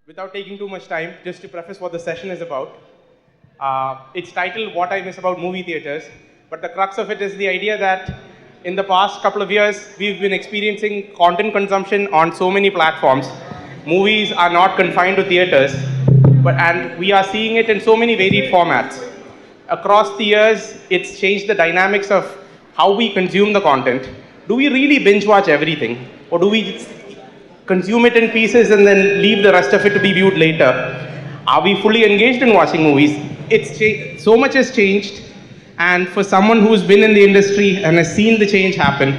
Without taking too much time, just to preface what the session is about. It's titled What I Miss About Movie Theaters, but the crux of it is the idea that in the past couple of years, we've been experiencing content consumption on so many platforms. Movies are not confined to theaters, and we are seeing it in so many varied formats. Across the years, it's changed the dynamics of how we consume the content. Do we really binge watch everything? Or do we consume it in pieces and then leave the rest of it to be viewed later? Are we fully engaged in watching movies? So much has changed, and for someone who's been in the industry and has seen the change happen,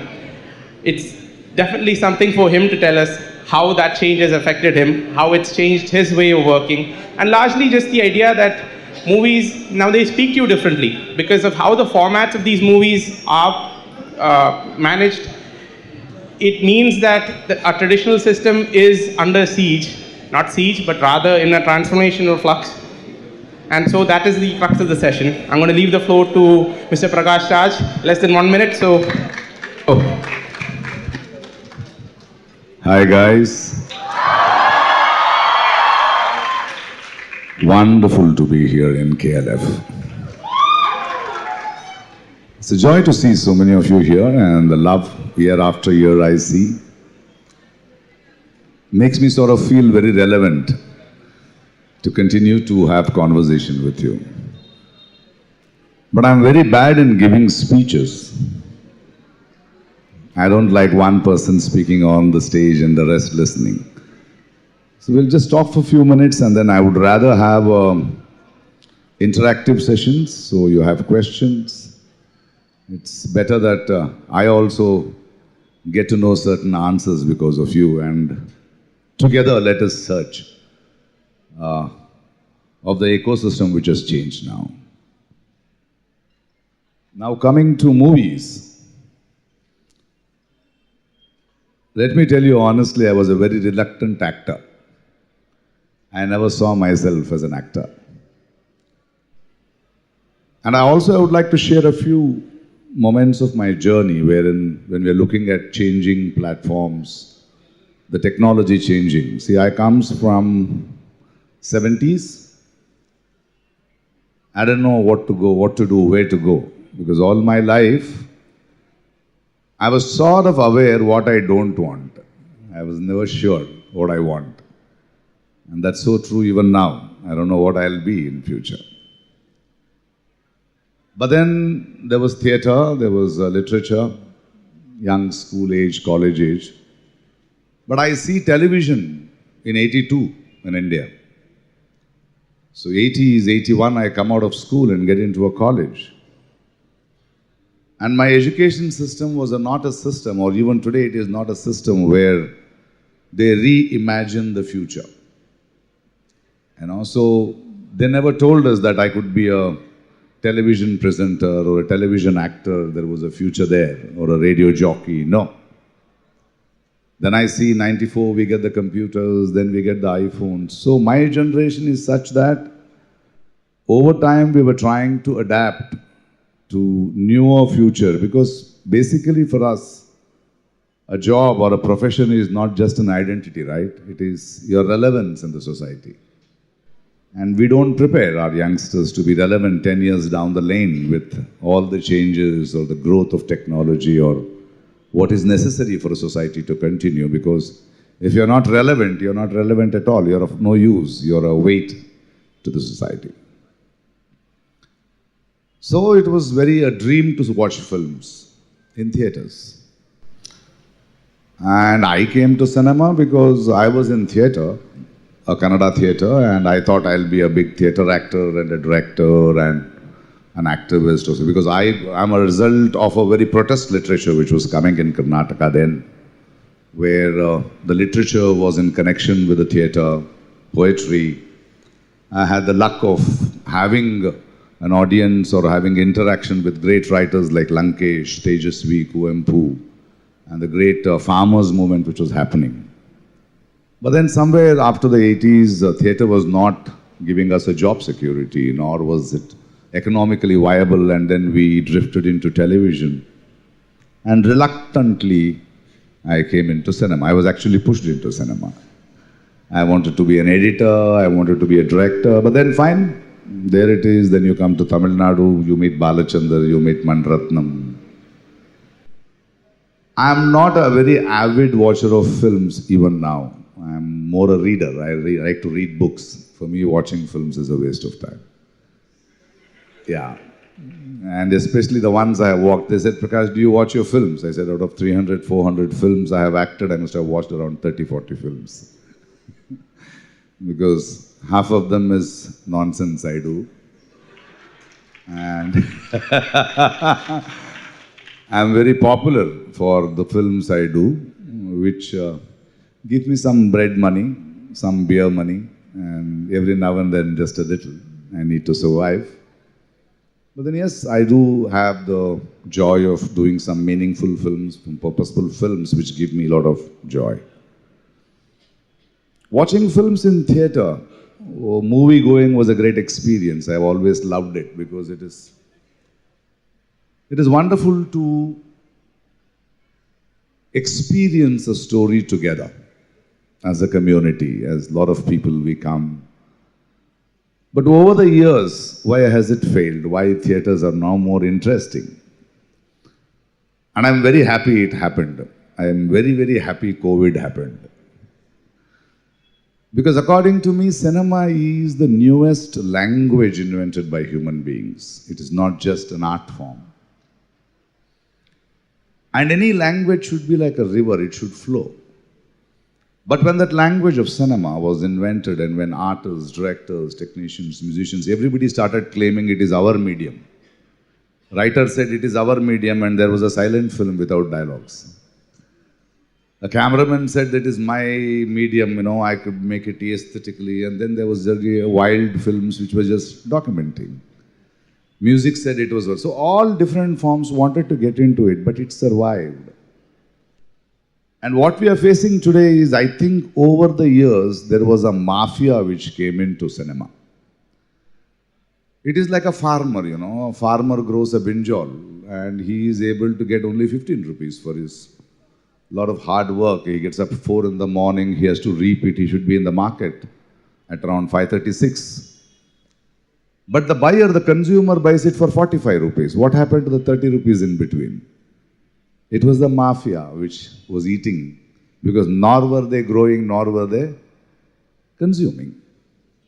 it's definitely something for him to tell us how that change has affected him, how it's changed his way of working, and largely just the idea that movies, now they speak to you differently because of how the formats of these movies are managed. It means that a traditional system is under siege, not siege, but rather in a transformational flux. And so that is the crux of the session. I'm going to leave the floor to Mr. Prakash Raj, less than 1 minute, so. Oh. Hi guys. Wonderful to be here in KLF. It's a joy to see so many of you here, and the love year after year I see makes me sort of feel very relevant to continue to have conversation with you. But I'm very bad in giving speeches. I don't like one person speaking on the stage and the rest listening. So we'll just talk for a few minutes, and then I would rather have interactive sessions, so you have questions. It's better that I also get to know certain answers because of you, and together let us search of the ecosystem which has changed now. Now coming to movies, let me tell you honestly, I was a very reluctant actor. I never saw myself as an actor. And I also would like to share a few moments of my journey wherein when we are looking at changing platforms, the technology changing. See, I comes from 70s. I don't know what to go, what to do, where to go. Because all my life, I was sort of aware what I don't want. I was never sure what I want. And that's so true even now. I don't know what I'll be in future. But then there was theatre, there was literature, young school age, college age. But I see television in 82 in India. So 80s, 81, I come out of school and get into a college. And my education system was not a system, or even today it is not a system where they reimagine the future. So they never told us that I could be a television presenter or a television actor, there was a future there, or a radio jockey, no. Then I see 94, we get the computers, then we get the iPhones. So my generation is such that over time we were trying to adapt to newer future, because basically for us, a job or a profession is not just an identity, right? It is your relevance in the society. And we don't prepare our youngsters to be relevant 10 years down the lane with all the changes or the growth of technology or what is necessary for a society to continue. Because if you're not relevant at all. You're of no use. You're a weight to the society. So it was very a dream to watch films in theatres. And I came to cinema because I was in theatre, a Kannada theatre, and I thought I'll be a big theatre actor and a director and an activist also, because I'm a result of a very protest literature which was coming in Karnataka then, where the literature was in connection with the theatre, poetry. I had the luck of having an audience or having interaction with great writers like Lankesh, Tejasvi, Kuvempu, and the great farmers movement which was happening. But then somewhere after the 80s, theatre was not giving us a job security, nor was it economically viable, and then we drifted into television. And reluctantly, I came into cinema. I was actually pushed into cinema. I wanted to be an editor, I wanted to be a director, but then fine, there it is. Then you come to Tamil Nadu, you meet Balachandar, you meet Manratnam. I'm not a very avid watcher of films even now. I'm more a reader. I like to read books. For me, watching films is a waste of time. Yeah. And especially the ones I have watched, they said, Prakash, do you watch your films? I said, out of 300, 400 films I have acted, I must have watched around 30, 40 films. Because half of them is nonsense I do. And I'm very popular for the films I do, which give me some bread money, some beer money, and every now and then just a little. I need to survive. But then yes, I do have the joy of doing some meaningful films, purposeful films, which give me a lot of joy. Watching films in theatre, movie going was a great experience. I've always loved it because it is wonderful to experience a story together as a community, as a lot of people we come. But over the years, why has it failed? Why theatres are now more interesting? And I'm very happy it happened. I am very, very happy COVID happened. Because according to me, cinema is the newest language invented by human beings. It is not just an art form. And any language should be like a river, it should flow. But when that language of cinema was invented and when artists, directors, technicians, musicians, everybody started claiming it is our medium. Writer said it is our medium and there was a silent film without dialogues. A cameraman said that is my medium, I could make it aesthetically, and then there was wild films which were just documenting. Music said it was so all different forms wanted to get into it, but it survived. And what we are facing today is, I think over the years, there was a mafia which came into cinema. It is like a farmer, a farmer grows a brinjal and he is able to get only 15 rupees for his lot of hard work. He gets up 4 in the morning, he has to reap it, he should be in the market at around 5:36. But the buyer, the consumer buys it for 45 rupees. What happened to the 30 rupees in between? It was the mafia which was eating, because nor were they growing, nor were they consuming.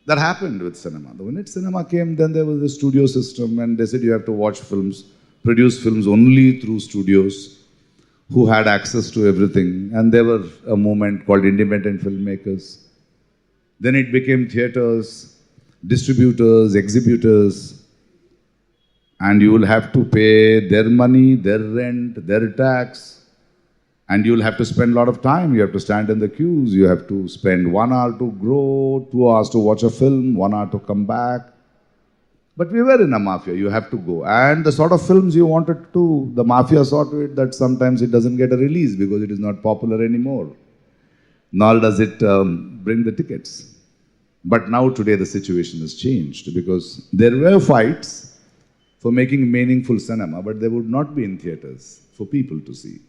That happened with cinema. The minute cinema came, then there was a studio system and they said you have to watch films, produce films only through studios who had access to everything. And there were a movement called independent filmmakers. Then it became theatres, distributors, exhibitors, and you will have to pay their money, their rent, their tax, and you will have to spend a lot of time. You have to stand in the queues, you have to spend 1 hour to grow, 2 hours to watch a film, 1 hour to come back. But we were in a mafia, you have to go. And the sort of films you wanted to, the mafia saw to it that sometimes it doesn't get a release because it is not popular anymore. Nor does it bring the tickets. But now today the situation has changed because there were fights for making meaningful cinema, but they would not be in theatres for people to see.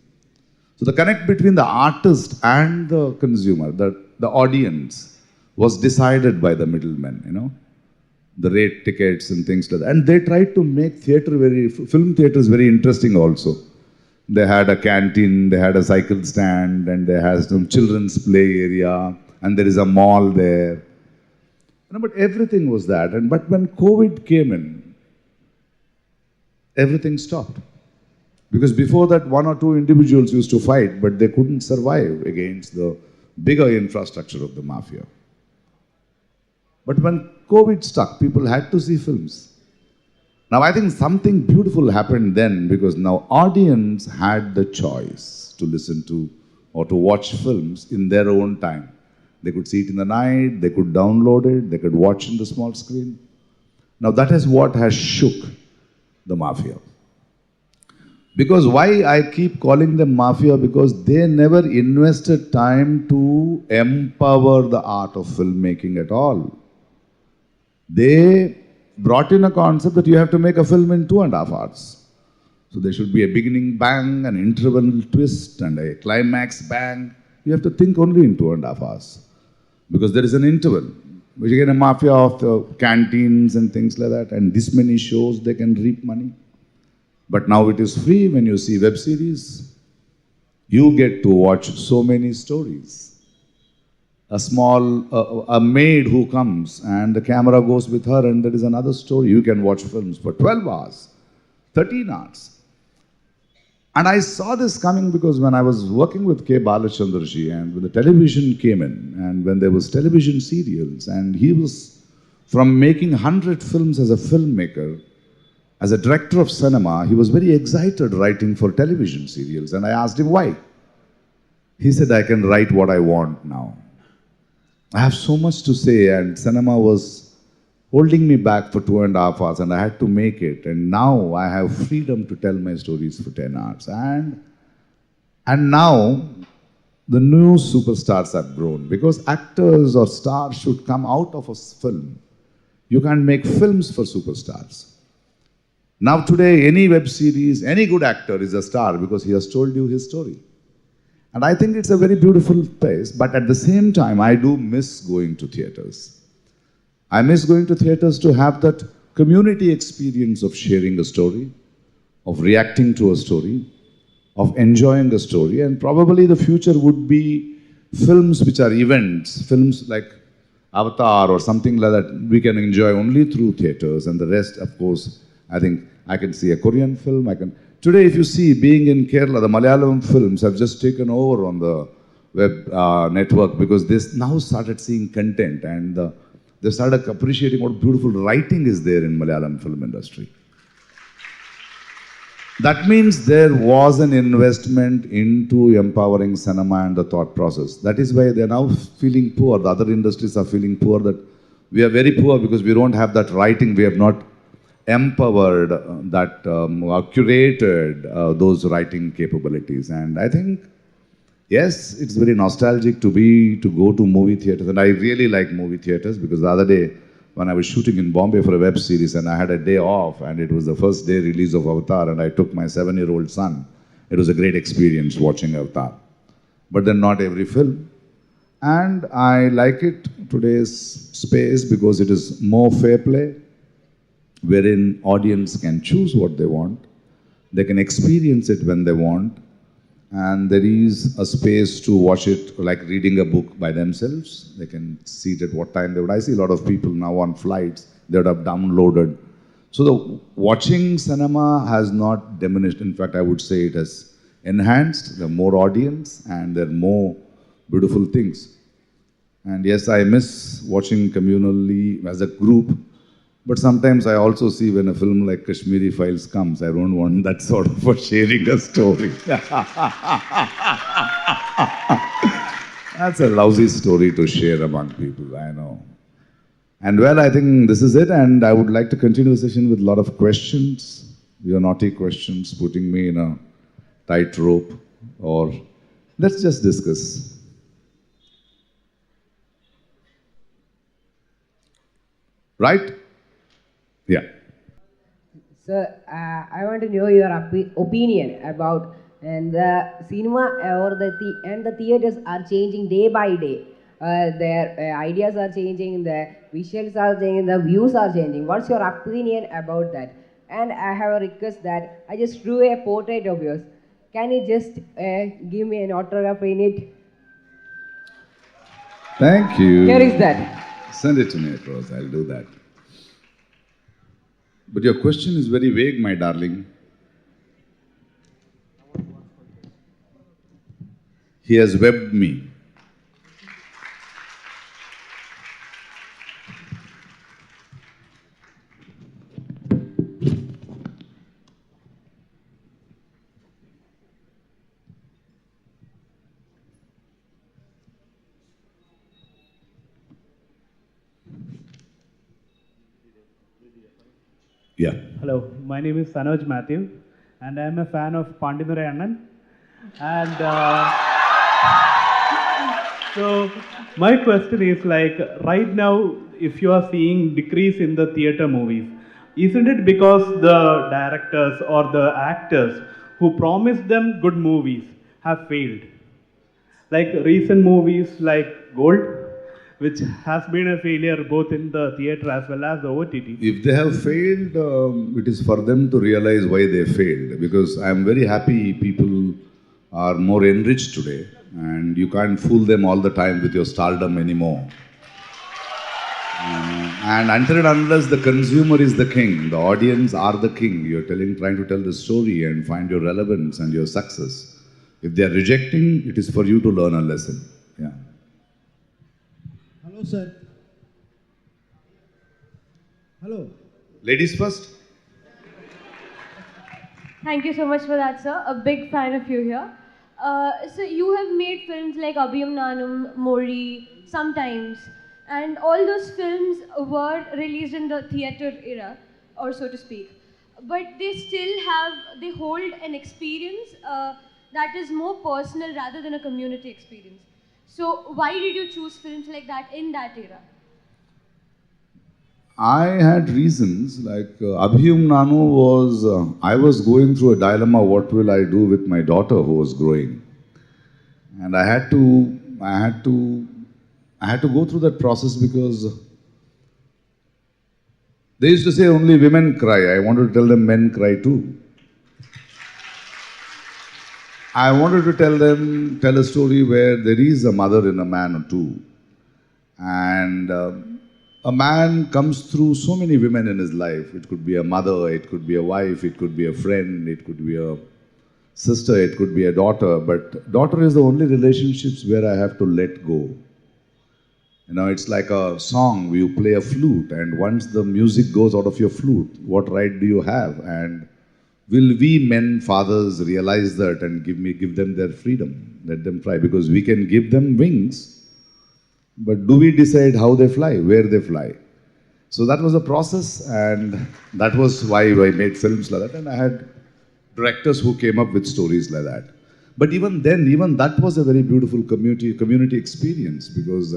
So the connect between the artist and the consumer, the audience, was decided by the middlemen, the rate tickets and things like that. And they tried to make film theatres very interesting also. They had a canteen, they had a cycle stand, and they had some children's play area, and there is a mall there. But everything was that. But when COVID came in, everything stopped. Because before that, 1 or 2 individuals used to fight, but they couldn't survive against the bigger infrastructure of the mafia. But when COVID struck, people had to see films. Now, I think something beautiful happened then because now audience had the choice to listen to or to watch films in their own time. They could see it in the night, they could download it, they could watch in the small screen. Now, that is what has shook the mafia. Because why I keep calling them mafia? Because they never invested time to empower the art of filmmaking at all. They brought in a concept that you have to make a film in 2.5 hours. So there should be a beginning bang, an interval twist, and a climax bang. You have to think only in 2.5 hours. because there is an interval. We get a mafia of the canteens and things like that, and this many shows they can reap money. But now it is free when you see web series. You get to watch so many stories. A maid who comes and the camera goes with her and there is another story. You can watch films for 12 hours, 13 hours. And I saw this coming because when I was working with K. Balachandraji and when the television came in and when there was television serials and he was from making 100 films as a filmmaker, as a director of cinema, he was very excited writing for television serials. And I asked him why. He said, I can write what I want now. I have so much to say and cinema was holding me back for 2.5 hours and I had to make it. And now I have freedom to tell my stories for 10 hours. And now the new superstars have grown because actors or stars should come out of a film. You can't make films for superstars. Now today, any web series, any good actor is a star because he has told you his story. And I think it's a very beautiful place, but at the same time, I do miss going to theaters. I miss going to theaters to have that community experience of sharing a story, of reacting to a story, of enjoying a story. And probably the future would be films which are events, films like Avatar or something like that, we can enjoy only through theaters. And the rest, of course, I think I can see a Korean film. Today, if you see, being in Kerala, the Malayalam films have just taken over on the web network because they now started seeing content and they started appreciating what beautiful writing is there in Malayalam film industry. That means there was an investment into empowering cinema and the thought process. That is why they are now feeling poor. The other industries are feeling poor. That we are very poor because we don't have that writing. We have not empowered or curated those writing capabilities. And I think, yes, it's very nostalgic to go to movie theaters. And I really like movie theaters because the other day when I was shooting in Bombay for a web series and I had a day off and it was the first day release of Avatar and I took my 7-year-old son. It was a great experience watching Avatar. But then not every film. And I like it, today's space, because it is more fair play, wherein audience can choose what they want, they can experience it when they want, and there is a space to watch it like reading a book by themselves. They can see it at what time they would. I see a lot of people now on flights, they would have downloaded. So the watching cinema has not diminished. In fact, I would say it has enhanced. There are more audience and there are more beautiful things. And yes, I miss watching communally as a group. But sometimes I also see when a film like Kashmiri Files comes, I don't want that sort of for sharing a story. That's a lousy story to share among people, I know. And well, I think this is it, and I would like to continue the session with a lot of questions. Your naughty questions, putting me in a tight rope, or let's just discuss. Right? Yeah. Sir, I want to know your opinion about and the cinema or the theaters are changing day by day. Their ideas are changing, the visuals are changing, the views are changing. What's your opinion about that? And I have a request that I just drew a portrait of yours. Can you just give me an autograph in it? Thank you. Here is that. Send it to me across, I'll do that. But your question is very vague, my darling. He has webbed me. Yeah. Hello, my name is Sanoj Matthew, and I am a fan of Pandithurai Annan. And so, my question is like, right now, if you are seeing decrease in the theatre movies, isn't it because the directors or the actors who promised them good movies have failed? Like recent movies like Gold, which has been a failure both in the theatre as well as the OTT. If they have failed, it is for them to realize why they failed. Because I am very happy people are more enriched today, and you can't fool them all the time with your stardom anymore. And until and unless the consumer is the king, the audience are the king. You're trying to tell the story and find your relevance and your success. If they are rejecting, it is for you to learn a lesson. Yeah. Hello, sir. Hello. Ladies first. Thank you so much for that, sir. A big fan of you here. So you have made films like Abhiyam Nanam, Mori, Sometimes, and all those films were released in the theatre era, or so to speak. But they hold an experience that is more personal rather than a community experience. So why did you choose films like that in that era? I had reasons like Abhiyam Nanu was, I was going through a dilemma, what will I do with my daughter who was growing? And I had to go through that process because they used to say only women cry. I wanted to tell them men cry too. I wanted to tell a story where there is a mother in a man or two. And a man comes through so many women in his life. It could be a mother, it could be a wife, it could be a friend, it could be a sister, it could be a daughter. But daughter is the only relationships where I have to let go. You know, it's like a song where you play a flute, and once the music goes out of your flute, what right do you have? And will we men, fathers, realize that and give them their freedom? Let them fly, because we can give them wings, but do we decide how they fly, where they fly? So that was a process, and that was why I made films like that, and I had directors who came up with stories like that. But even then, even that was a very beautiful community experience, because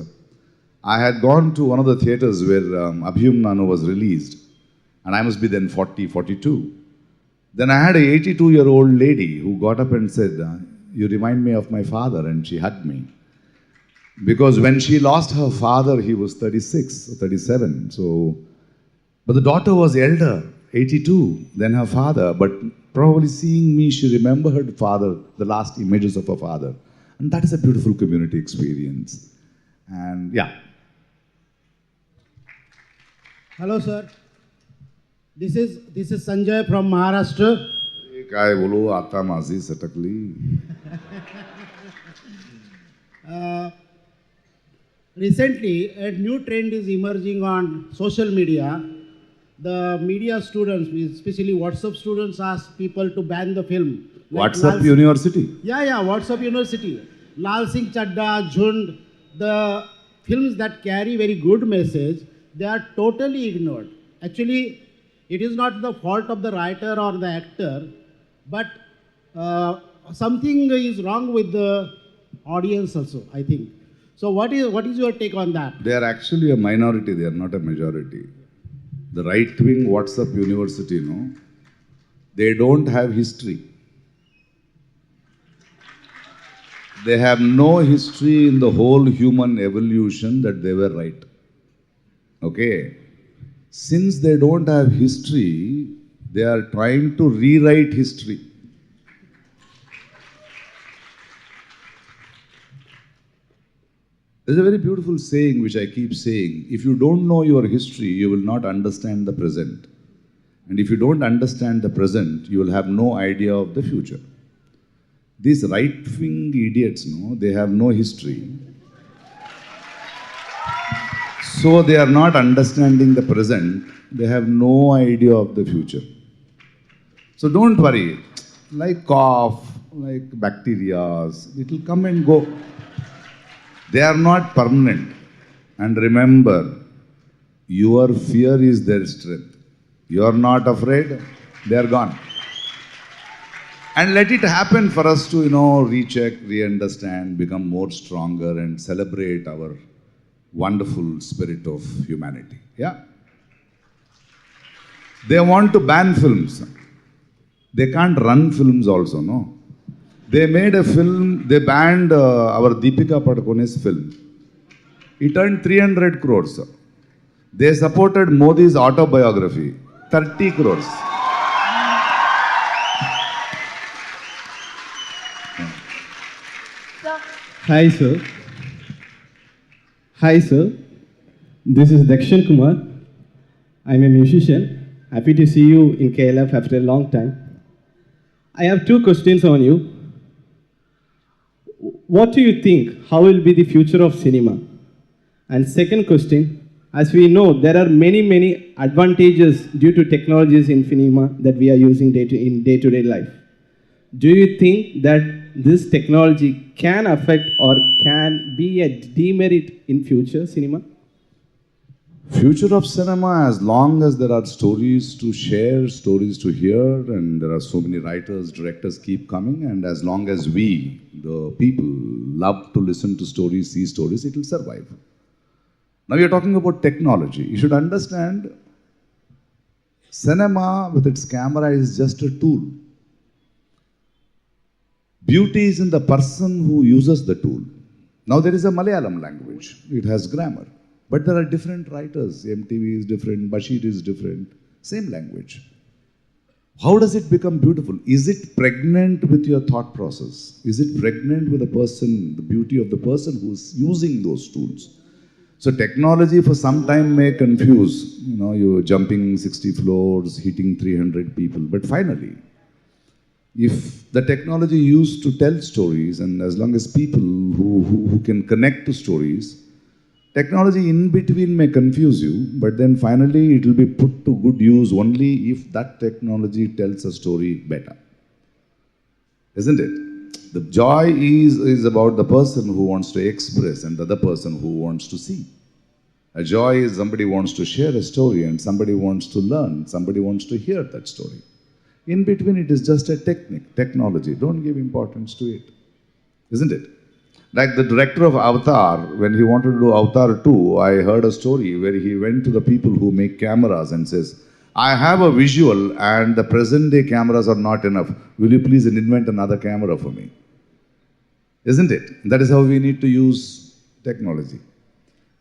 I had gone to one of the theatres where Abhiyam Nanu was released, and I must be then 40, 42. Then I had a 82-year-old lady who got up and said, you remind me of my father, and she hugged me. Because when she lost her father, he was 36 or 37. So, but the daughter was elder, 82, than her father. But probably seeing me, she remembered her father, the last images of her father. And that is a beautiful community experience. And yeah. Hello, sir. This is Sanjay from Maharashtra. काय बोलू आता माझी सटकली. Recently, a new trend is emerging on social media. The media students, especially WhatsApp students, ask people to ban the film. Like WhatsApp University. Yeah, WhatsApp University. Lal Singh Chadda, Jhund, the films that carry very good message, they are totally ignored. Actually, it is not the fault of the writer or the actor, but something is wrong with the audience also, I think. So what is your take on that? They are actually a minority, they are not a majority. The right-wing WhatsApp University, no, they don't have history. They have no history in the whole human evolution that they were right. Okay? Since they don't have history, they are trying to rewrite history. There's a very beautiful saying which I keep saying, if you don't know your history, you will not understand the present. And if you don't understand the present, you will have no idea of the future. These right-wing idiots, no, they have no history. So they are not understanding the present, they have no idea of the future. So don't worry, like cough, like bacteria, it will come and go. They are not permanent. And remember, your fear is their strength. You are not afraid, they are gone. And let it happen for us to, recheck, re-understand, become more stronger and celebrate our wonderful spirit of humanity. Yeah? They want to ban films. They can't run films also, no? They made a film, they banned our Deepika Padukone's film. It earned 300 crores. They supported Modi's autobiography, 30 crores. Hi, sir. Hi, sir. This is Dakshan Kumar. I'm a musician. Happy to see you in KLF after a long time. I have two questions on you. What do you think? How will be the future of cinema? And second question, as we know, there are many advantages due to technologies in cinema that we are using in day-to-day life. Do you think that this technology can affect or can be a demerit in future cinema? Future of cinema, as long as there are stories to share, stories to hear, and there are so many writers, directors keep coming, and as long as we, the people, love to listen to stories, see stories, it will survive. Now you're talking about technology. You should understand, cinema with its camera is just a tool. Beauty is in the person who uses the tool. Now there is a Malayalam language. It has grammar. But there are different writers. MTV is different, Bashir is different. Same language. How does it become beautiful? Is it pregnant with your thought process? Is it pregnant with the person, the beauty of the person who is using those tools? So technology for some time may confuse. You're jumping 60 floors, hitting 300 people. But finally, if the technology used to tell stories, and as long as people who can connect to stories, technology in between may confuse you, but then finally it will be put to good use only if that technology tells a story better. Isn't it? The joy is about the person who wants to express and the other person who wants to see. A joy is somebody wants to share a story and somebody wants to learn, somebody wants to hear that story. In between it is just a technology. Don't give importance to it. Isn't it? Like the director of Avatar, when he wanted to do Avatar 2, I heard a story where he went to the people who make cameras and says, I have a visual and the present day cameras are not enough. Will you please invent another camera for me? Isn't it? That is how we need to use technology.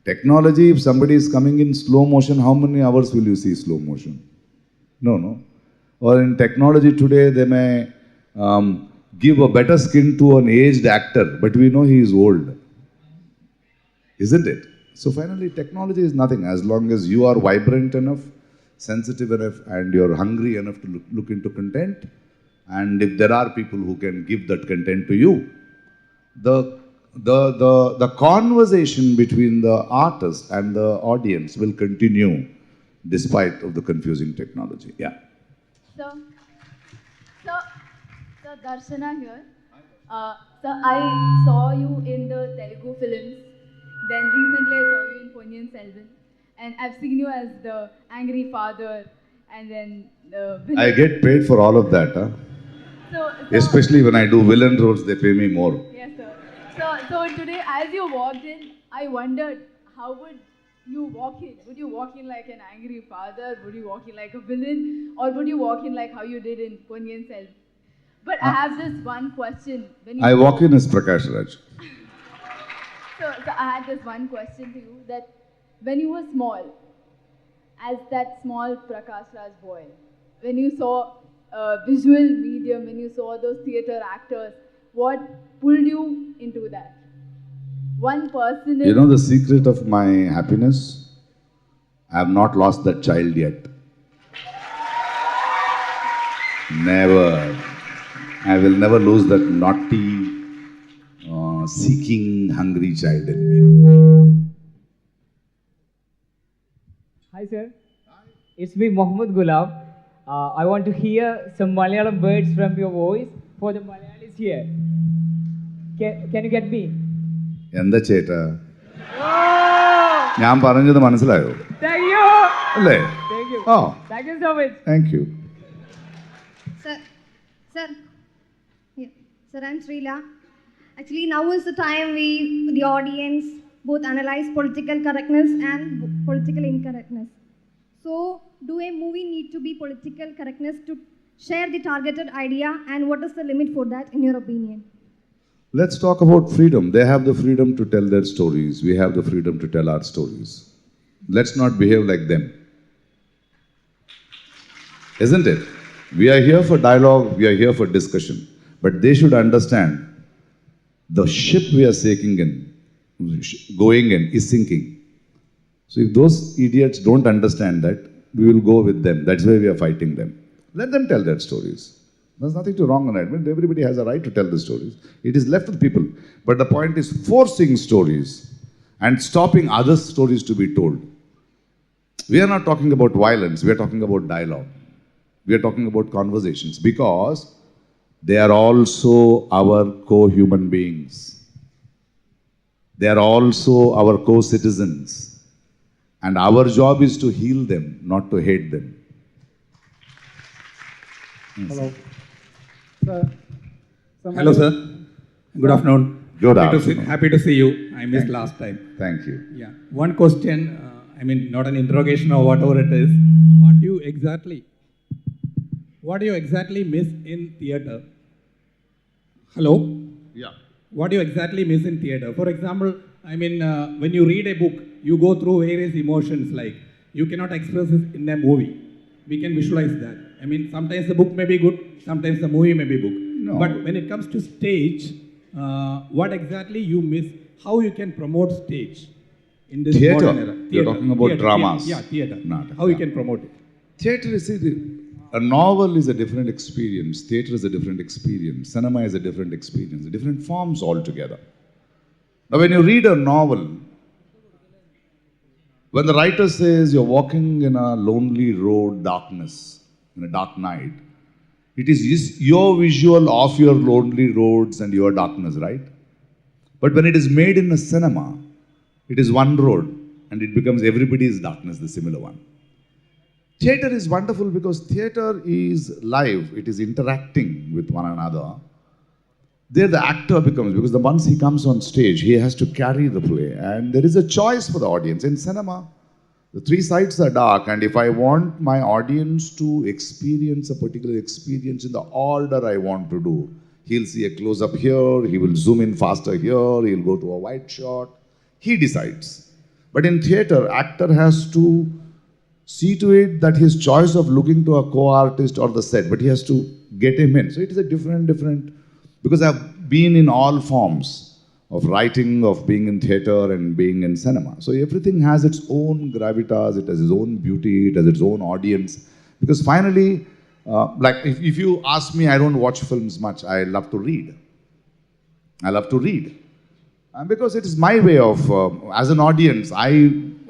Technology, if somebody is coming in slow motion, how many hours will you see slow motion? No. Or in technology today, they may give a better skin to an aged actor, but we know he is old. Isn't it? So finally, technology is nothing as long as you are vibrant enough, sensitive enough, and you're hungry enough to look into content. And if there are people who can give that content to you, the conversation between the artist and the audience will continue despite of the confusing technology. Yeah. So Darshana here. So I saw you in the Telugu films. Then recently I saw you in Ponniyin Selvan. And I've seen you as the angry father and then the villain. I get paid for all of that. Huh? So, especially when I do villain roles, they pay me more. Yes, sir. So today, as you walked in, I wondered how would you walk in? Would you walk in like an angry father? Would you walk in like a villain? Or would you walk in like how you did in Ponniyin Selvan? But I have this one question. I walk in as Prakash Raj. So I had this one question to you that when you were small, as that small Prakash Raj boy, when you saw visual medium, when you saw those theatre actors, what pulled you into that? One person. You know the secret of my happiness? I have not lost that child yet. Never. I will never lose that naughty, seeking, hungry child in me. Hi, sir. Hi. It's me, Mohammed Gulab. I want to hear some Malayalam words from your voice for the Malayalis here. Can you get me? എന്താ ചേട്ടാ ഞാൻ പറഞ്ഞത് മനസ്സിലായോ Thank you. അല്ലേ Thank you. Oh. Thank you so much. Thank you. Sir, I'm Srila. Actually, now is the time the audience, both analyze political correctness and political incorrectness. So, do a movie need to be political correctness to share the targeted idea, and what is the limit for that, in your opinion? Let's talk about freedom. They have the freedom to tell their stories. We have the freedom to tell our stories. Let's not behave like them. Isn't it? We are here for dialogue, we are here for discussion. But they should understand the ship we are going in is sinking. So if those idiots don't understand that, we will go with them. That's why we are fighting them. Let them tell their stories. There's nothing to wrong on it. Everybody has a right to tell the stories. It is left with people. But the point is forcing stories and stopping other stories to be told. We are not talking about violence. We are talking about dialogue. We are talking about conversations because they are also our co-human beings. They are also our co-citizens. And our job is to heal them, not to hate them. Hello. Sir, hello, sir. Good afternoon. Good afternoon. Happy to see you. I missed last time. Thank you. Yeah. One question, not an interrogation or whatever it is. What do you exactly miss in theatre? Hello? Yeah. What do you exactly miss in theatre? For example, when you read a book, you go through various emotions like you cannot express it in a movie. We can visualize that. Sometimes the book may be good, sometimes the movie may be good. No. But when it comes to stage, what exactly you miss, how you can promote stage in this Theatre. modern era? You're talking about dramas. Theatre. Not, How you can promote it? Theatre is a novel is a different experience. Theatre is a different experience. Cinema is a different experience. Different forms altogether. Now, when you read a novel, when the writer says you're walking in a lonely road, darkness, in a dark night, it is your visual of your lonely roads and your darkness, right? But when it is made in a cinema, it is one road and it becomes everybody's darkness, the similar one. Theatre is wonderful because theatre is live, it is interacting with one another. There the actor becomes, because once he comes on stage, he has to carry the play and there is a choice for the audience. In cinema, the three sides are dark and if I want my audience to experience a particular experience in the order I want to do, he'll see a close-up here, he will zoom in faster here, he'll go to a wide shot. He decides. But in theatre, actor has to see to it that his choice of looking to a co-artist or the set, but he has to get him in. So it is a different, because I've been in all forms of writing, of being in theatre and being in cinema. So everything has its own gravitas, it has its own beauty, it has its own audience. Because finally, if you ask me, I don't watch films much, I love to read. And because it is my way of, as an audience, I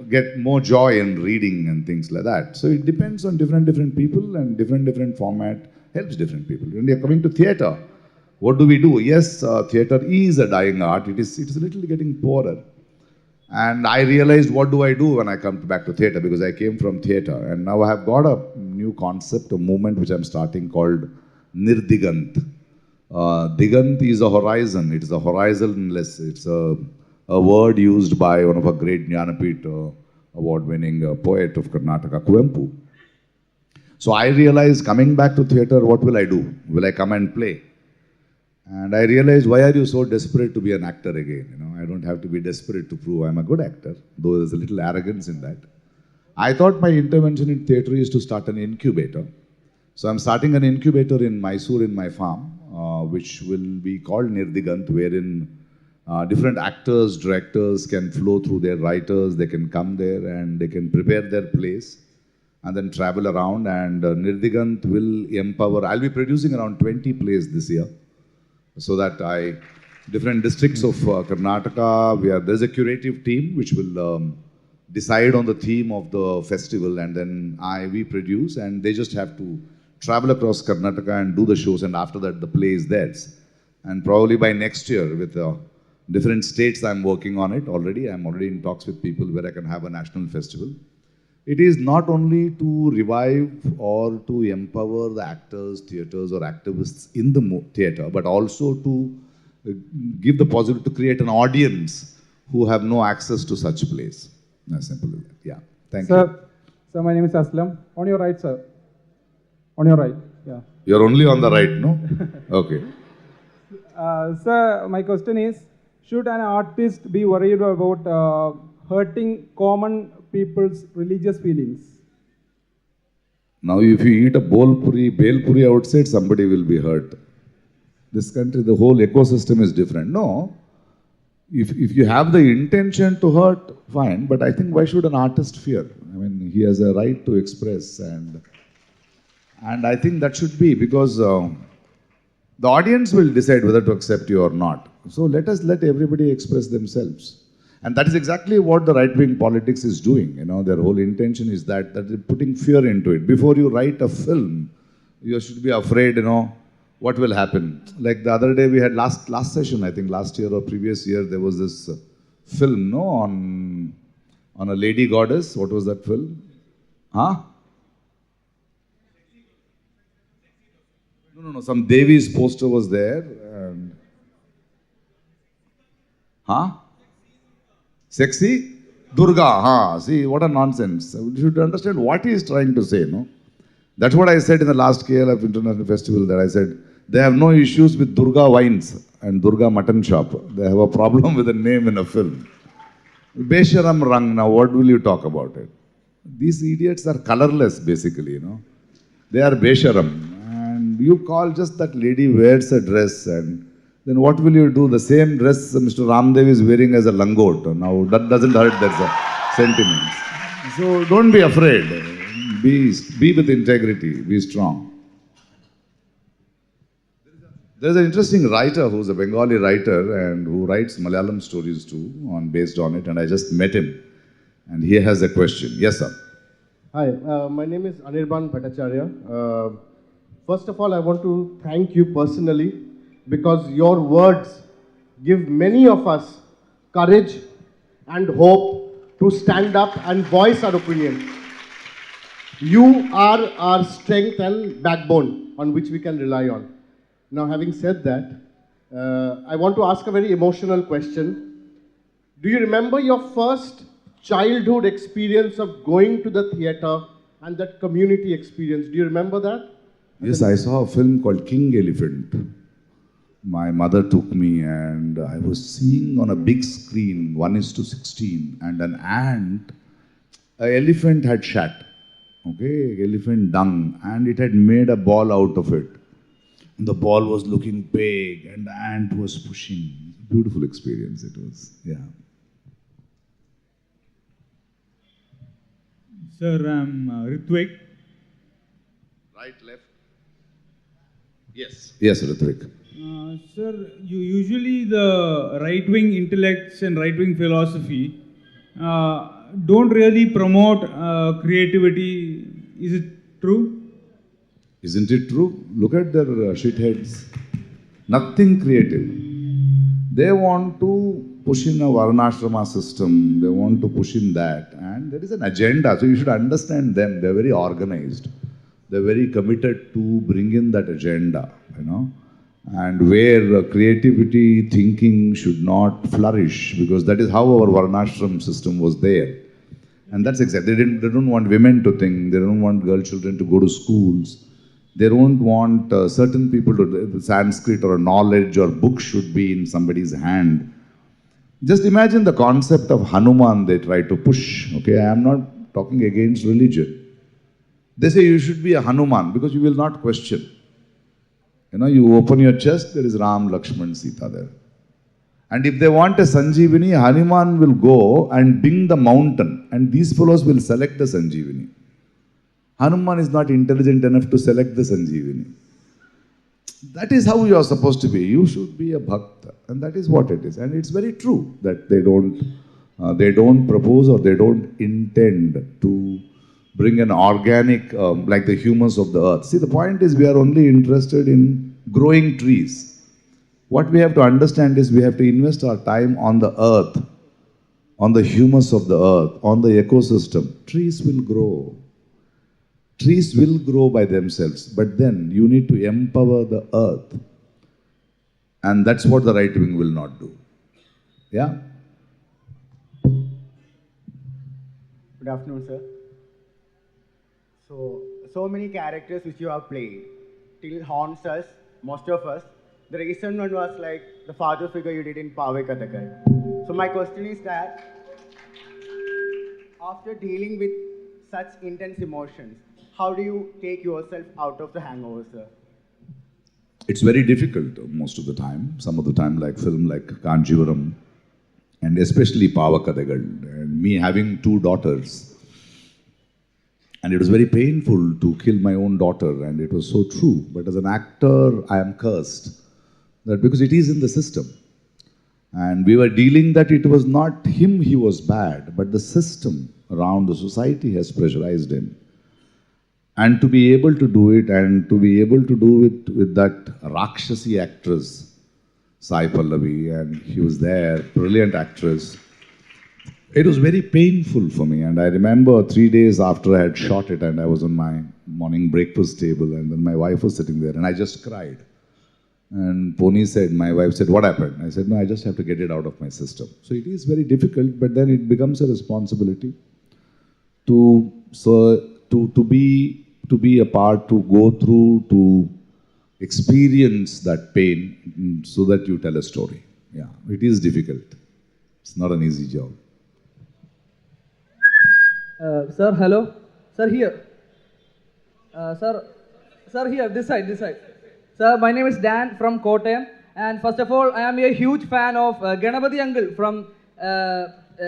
get more joy in reading and things like that. So it depends on different people and different format helps different people. When you're coming to theatre, what do we do? Yes, theatre is a dying art. It is a little getting poorer. And I realized what do I do when I come back to theatre because I came from theatre. And now I have got a new concept, a movement which I'm starting called Nirdigant. Digant is a horizon. It is a horizonless. It's a word used by one of our great Jnanapith award-winning poet of Karnataka, Kuvempu. So I realized coming back to theatre, what will I do? Will I come and play? And I realized, why are you so desperate to be an actor again? I don't have to be desperate to prove I'm a good actor, though there's a little arrogance in that. I thought my intervention in theatre is to start an incubator. So I'm starting an incubator in Mysore in my farm, which will be called Nirdigant, wherein different actors, directors can flow through their writers, they can come there and they can prepare their plays and then travel around, and Nirdigant will empower. I'll be producing around 20 plays this year. So that different districts of Karnataka, there's a curative team which will decide on the theme of the festival, and then we produce, and they just have to travel across Karnataka and do the shows, and after that the play is theirs. And probably by next year with different states I'm working on it already. I'm already in talks with people where I can have a national festival. It is not only to revive or to empower the actors, theatres or activists in the theatre, but also to give the possibility to create an audience who have no access to such plays. As simple as that. Yeah. Thank you. Sir, my name is Aslam. On your right, sir. On your right. Yeah. You're only on the right, no? Okay. Sir, my question is, should an artist be worried about hurting common people's religious feelings? Now, if you eat a bel puri outside, somebody will be hurt. This country, the whole ecosystem is different. No, if you have the intention to hurt, fine. But I think why should an artist fear? I mean, he has a right to express, and I think that should be, because the audience will decide whether to accept you or not. So let everybody express themselves. And that is exactly what the right-wing politics is doing. You know, their whole intention is that they're putting fear into it. Before you write a film, you should be afraid, you know, what will happen. Like the other day we had last session, I think last year or previous year, there was this film, no, on a lady goddess. What was that film? Huh? No. Some Devi's poster was there. And huh? Sexy Durga. Huh? See, what a nonsense. You should understand what he is trying to say, no? That's what I said in the last KLF International Festival, that I said, they have no issues with Durga wines and Durga mutton shop. They have a problem with the name in a film. Besharam Rang, now what will you talk about it? These idiots are colorless, basically, you know. They are Besharam. And you call just that lady wears a dress, and then what will you do? The same dress Mr. Ramdev is wearing as a langot. Now that doesn't hurt, that's a sentiment. So don't be afraid. Be with integrity. Be strong. There's an interesting writer who's a Bengali writer and who writes Malayalam stories too, based on it, and I just met him. And he has a question. Yes, sir. Hi, my name is Anirban Bhattacharya. First of all, I want to thank you personally, because your words give many of us courage and hope to stand up and voice our opinion. You are our strength and backbone on which we can rely on. Now, having said that, I want to ask a very emotional question. Do you remember your first childhood experience of going to the theatre and that community experience? Do you remember that? Yes, I saw a film called King Elephant. My mother took me and I was seeing on a big screen, 1:16, and an elephant had shat. Okay, elephant dung, and it had made a ball out of it. And the ball was looking big and the ant was pushing. Beautiful experience it was, yeah. Sir, I'm Ritvik. Right, left? Yes. Yes, Ritvik. Sir, usually the right-wing intellects and right-wing philosophy don't really promote creativity. Is it true? Isn't it true? Look at their shitheads. Nothing creative. They want to push in a Varnashrama system. They want to push in that. And there is an agenda. So you should understand them. They're very organized. They're very committed to bring in that agenda, you know. And where creativity, thinking should not flourish, because that is how our Varnashram system was there. And that's exactly, they don't want women to think, they don't want girl children to go to schools, they don't want certain people to, Sanskrit or knowledge or book should be in somebody's hand. Just imagine the concept of Hanuman they try to push, okay? I am not talking against religion. They say you should be a Hanuman because you will not question. You know, you open your chest, there is Ram, Lakshman, Sita there. And if they want a Sanjeevani, Hanuman will go and bring the mountain and these fellows will select the Sanjeevani. Hanuman is not intelligent enough to select the Sanjeevani. That is how you are supposed to be. You should be a Bhakta. And that is what it is. And it's very true that they don't propose or they don't intend to bring an organic, like the humus of the earth. See, the point is we are only interested in growing trees. What we have to understand is we have to invest our time on the earth, on the humus of the earth, on the ecosystem. Trees will grow. Trees will grow by themselves, but then you need to empower the earth. And that's what the right wing will not do. Yeah? Good afternoon, sir. So many characters which you have played till haunts us, most of us, The recent one was like the father figure you did in Pave Katakai. So my question is that after dealing with such intense emotions, how do you take yourself out of the hangover, sir? It's very difficult most of the time. Some of the time, like film like Kanjivaram, and especially Pavakadagal. And me having 2 daughters. And it was very painful to kill my own daughter, and it was so true. But as an actor, I am cursed. That because it is in the system. And we were dealing that it was not him he was bad, but the system around the society has pressurized him. And to be able to do it, and to be able to do it with that Rakshasi actress, Sai Pallavi, and he was there, brilliant actress. It was very painful for me, and I remember 3 days after I had shot it, and I was on my morning breakfast table, and then my wife was sitting there, and I just cried. And Pony said, my wife said, what happened? I said, no, I just have to get it out of my system. So it is very difficult, but then it becomes a responsibility to be a part, to go through, to experience that pain so that you tell a story. Yeah, it is difficult. It's not an easy job. Sir, hello. Sir, here. Sir, here, this side. Sir, my name is Dan from Kottayam. And first of all, I am a huge fan of Ganapati Uncle from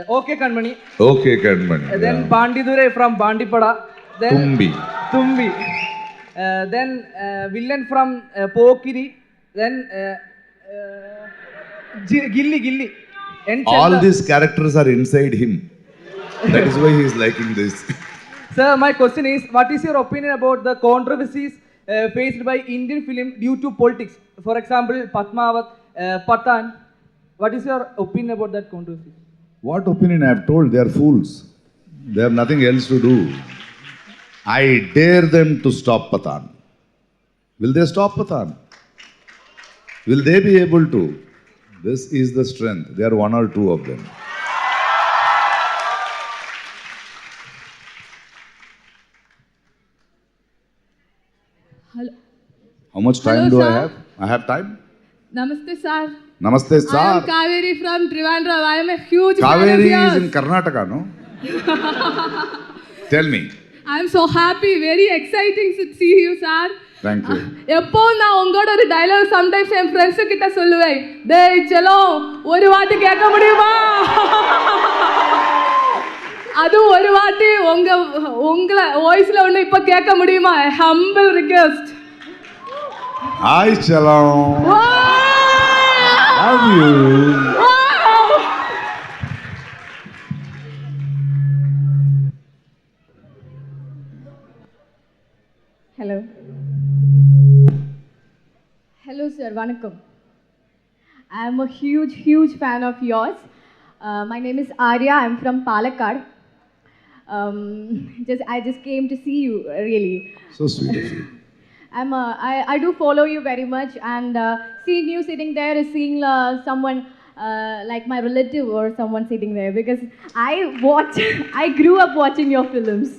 OK Kanmani. OK Kanmani. Then Pandidure from Bandipada. Then Tumbi. Then villain from Pokiri. Then Gilli. All these characters are inside him. That is why he is liking this. Sir, my question is, what is your opinion about the controversies faced by Indian film due to politics? For example, Padmavat, Pathan. What is your opinion about that controversy? What opinion? I have told they are fools. They have nothing else to do. I dare them to stop Pathan. Will they stop Pathan? Will they be able to? This is the strength. There are 1 or 2 of them. Hello. How much time do I have? I have time? Namaste, sir. Namaste, sir. I am Kaveri from Trivandrum. I am a huge fan of Kaveri yours. is in Karnataka, no? Tell me. I am so happy, very exciting to see you, sir. Thank you. எப்போ நான் உங்களோட ஒரு dialogue sometimes என் friends கிட்ட சொல்லுவேன். டேய் sello ஒரு வாட்டி கேட்க முடியுமா? அது ஒரு வாட்டி உங்களை வாய்ஸ்ல ஒன்று இப்போ கேட்க முடியுமா? Humble request. Hi, Chalam. Love you. Hello. Hello, sir. Vanakkam. I am a huge fan of yours. My name is Arya. I'm from Palakkad. I just came to see you, really. So sweet of you. I do follow you very much, and seeing you sitting there is seeing someone like my relative or someone sitting there, because I grew up watching your films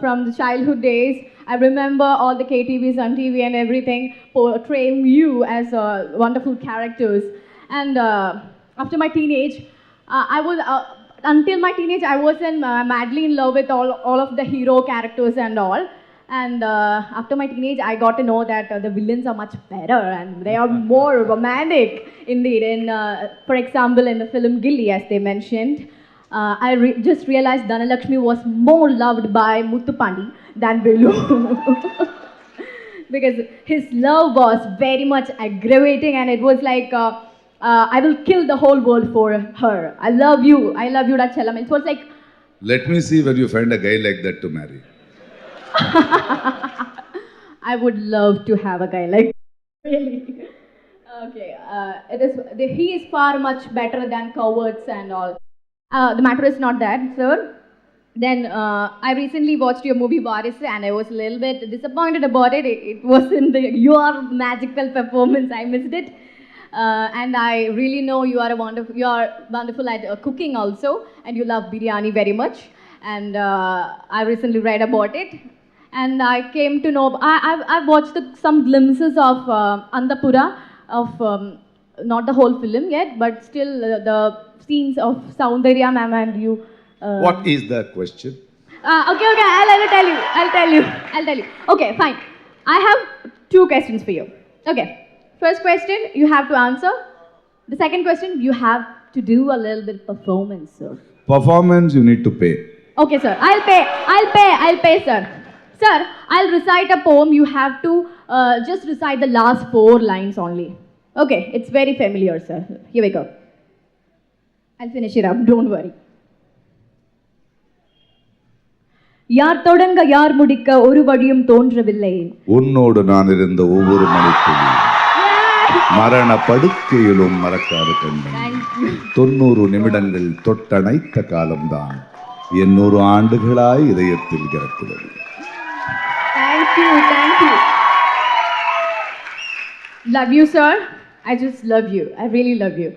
from the childhood days. I remember all the KTVs on TV and everything portraying you as wonderful characters. And after my teenage, until my teenage, I was madly in love with all of the hero characters and all. And after my teenage, I got to know that the villains are much better and they are more romantic indeed. For example, in the film Gilli, as they mentioned, I just realized Dhanalakshmi was more loved by Muthupandi than Velu. Because his love was very much aggravating, and it was like, I will kill the whole world for her. I love you, Rachalam. It was like... Let me see when you find a guy like that to marry. I would love to have a guy like that. Really. Okay, he is far much better than cowards and all. The matter is not that, sir. Then I recently watched your movie Varis, and I was a little bit disappointed about it. It wasn't your magical performance. I missed it. And I really know you are wonderful at cooking also, and you love biryani very much. And I recently read about it, and I came to know. I've watched some glimpses of Andapura. of not the whole film yet, but still the scenes of Soundarya ma'am and you. What is the question? Okay, I'll tell you. Okay, fine. I have 2 questions for you. Okay, first question you have to answer. The second question you have to do a little bit performance, sir. Performance, you need to pay. Okay, sir. I'll pay, sir. Sir, I'll recite a poem. You have to just recite the last 4 lines only. Okay, it's very familiar, sir. Here we go. I'll finish it up. Don't worry. யார் தொடங்க யார் முடிக்க ஒரு வழியும் தோன்றவில்லை உன்னோடு நான் இருந்த ஒவ்வொரு மணித்துளி மரண படுக்கையிலும் மறக்காத கண்மணி 90 நிமிடங்கள் தொட்டணைத்த காலம்தான் 800 ஆண்டுகளாய் இதயத்தில் கிடக்கிறது. Thank you. Love you, sir. I just love you. I really love you.